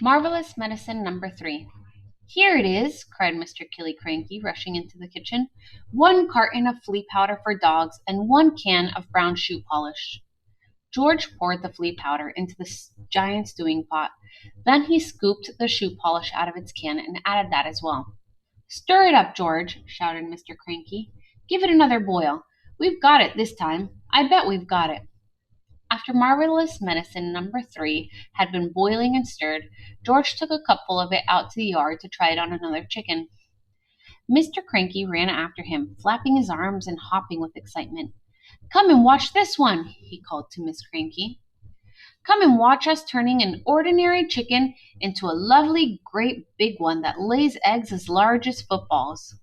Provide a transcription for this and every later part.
Marvelous Medicine Number 3. Here it is, cried Mr. Killycranky, rushing into the kitchen. 1 carton of flea powder for dogs and 1 can of brown shoe polish. George poured the flea powder into the giant stewing pot. Then he scooped the shoe polish out of its can and added that as well. Stir it up, George, shouted Mr. Cranky. Give it another boil. We've got it this time. I bet we've got it. After Marvelous Medicine Number 3 had been boiling and stirred, George took a cupful of it out to the yard to try it on another chicken. Mr. Cranky ran after him, flapping his arms and hopping with excitement. Come and watch this one, he called to Miss Cranky. Come and watch us turning an ordinary chicken into a lovely, great big one that lays eggs as large as footballs.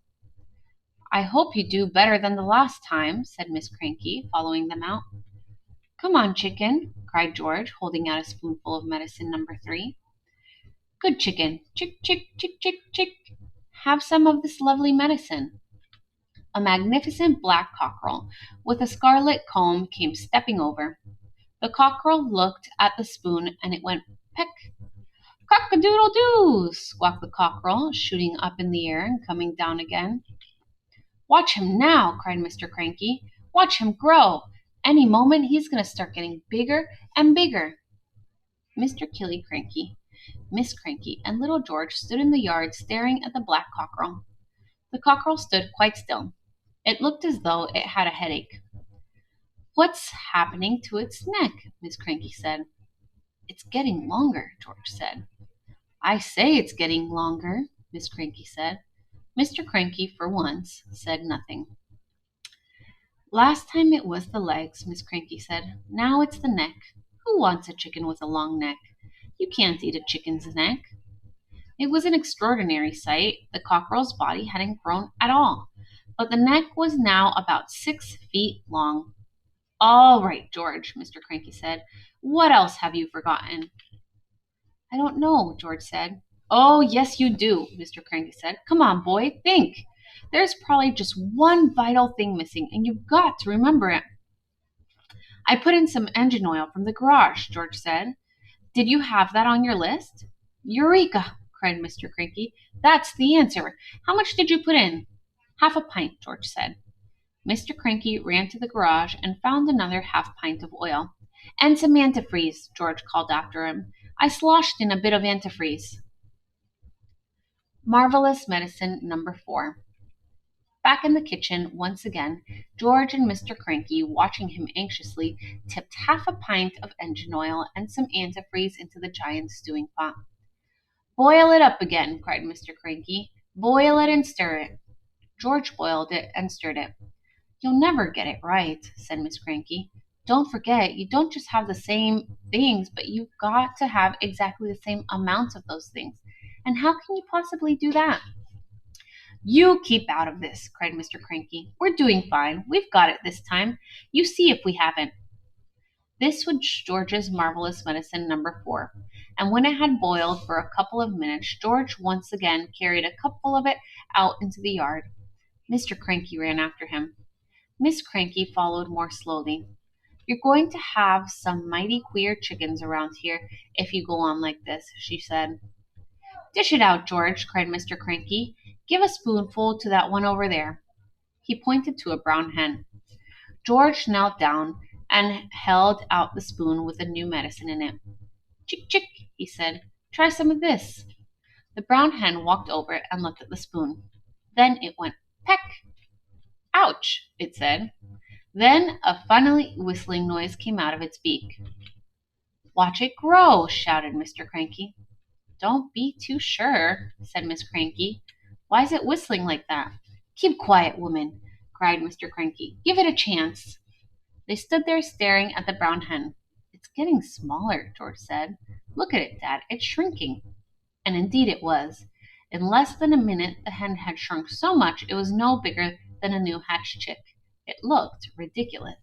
I hope you do better than the last time, said Miss Cranky, following them out. Come on, chicken, cried George, holding out a spoonful of medicine number 3. Good chicken, chick, chick, chick, chick, chick. Have some of this lovely medicine. A magnificent black cockerel with a scarlet comb came stepping over. The cockerel looked at the spoon and it went peck. Cock-a-doodle-doo, squawked the cockerel, shooting up in the air and coming down again. Watch him now, cried Mr. Cranky. Watch him grow. Any moment he's going to start getting bigger and bigger. Mr. Killycranky, Miss Cranky, and little George stood in the yard staring at the black cockerel. The cockerel stood quite still. It looked as though it had a headache. What's happening to its neck? Miss Cranky said. It's getting longer, George said. I say it's getting longer, Miss Cranky said. Mr. Cranky, for once, said nothing. Last time it was the legs, Miss Cranky said. Now it's the neck. Who wants a chicken with a long neck? You can't eat a chicken's neck. It was an extraordinary sight. The cockerel's body hadn't grown at all, but the neck was now about 6 feet long. All right, George, Mr. Cranky said. What else have you forgotten? I don't know, George said. Oh, yes, you do, Mr. Cranky said. Come on, boy, think. There's probably just one vital thing missing, and you've got to remember it. I put in some engine oil from the garage, George said. Did you have that on your list? Eureka, cried Mr. Cranky. That's the answer. How much did you put in? Half a pint, George said. Mr. Cranky ran to the garage and found another half pint of oil. And some antifreeze, George called after him. I sloshed in a bit of antifreeze. Marvelous Medicine Number 4. Back in the kitchen once again, George and Mr. Cranky, watching him anxiously, tipped half a pint of engine oil and some antifreeze into the giant stewing pot. Boil it up again, cried Mr. Cranky. Boil it and stir it. George boiled it and stirred it. You'll never get it right, said Miss Cranky. Don't forget, you don't just have the same things, but you've got to have exactly the same amount of those things. And how can you possibly do that? You keep out of this, cried Mr. Cranky. We're doing fine. We've got it this time. You see if we haven't. This was George's Marvelous Medicine Number 4, and when it had boiled for a couple of minutes, George once again carried a cupful of it out into the yard. Mr. Cranky ran after him. Miss Cranky followed more slowly. You're going to have some mighty queer chickens around here if you go on like this, she said. Dish it out, George, cried Mr. Cranky. Give a spoonful to that one over there. He pointed to a brown hen. George knelt down and held out the spoon with the new medicine in it. Chick, chick, he said. Try some of this. The brown hen walked over and looked at the spoon. Then it went peck. Ouch, it said. Then a funny whistling noise came out of its beak. Watch it grow, shouted Mr. Cranky. Don't be too sure, said Miss Cranky. Why is it whistling like that? Keep quiet, woman, cried Mr. Cranky. Give it a chance. They stood there staring at the brown hen. It's getting smaller, George said. Look at it, Dad. It's shrinking. And indeed it was. In less than a minute, the hen had shrunk so much it was no bigger than a new hatched chick. It looked ridiculous.